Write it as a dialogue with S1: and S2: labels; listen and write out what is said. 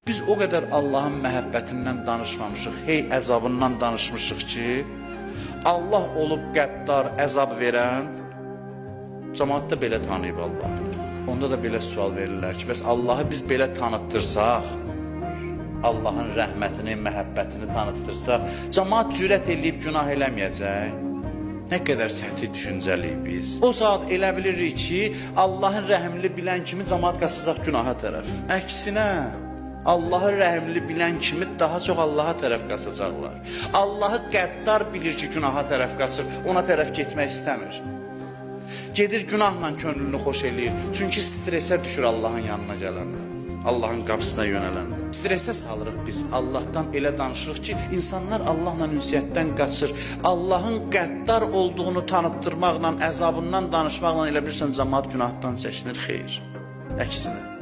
S1: Biz o qədər Allahın məhəbbətindən danışmamışıq, hey əzabından danışmışıq ki, Allah olub qəddar, əzab verən, cəmaat da belə tanıyıb Allahı. Onda da belə sual verirlər ki, bəs Allahı biz belə tanıtdırsaq, Allahın rəhmətini, məhəbbətini tanıtdırsaq, cəmaat cürət eləyib günah eləməyəcək. Nə qədər səthi düşüncəliyik biz. O saat elə bilirik ki, Allahın rəhmli bilən kimi cəmaat qaçacaq günaha tərəf. Əksinə, Allahı rəhmli bilən kimi daha çox Allaha tərəf qaçacaqlar. Allahı qəddar bilir ki, günaha tərəf qaçır, ona tərəf getmək istəmir. Gedir günahla könlünü xoş eləyir. Çünki stresə düşür Allahın yanına gələndə, Allahın qapısına yönələndə. Stresə salırıq biz, Allahdan elə danışırıq ki, insanlar Allahla ünsiyyətdən qaçır. Allahın qəddar olduğunu tanıtdırmaqla, əzabından danışmaqla elə bilirsən cəmaat günahdan çəkinir, xeyr. Əksinə.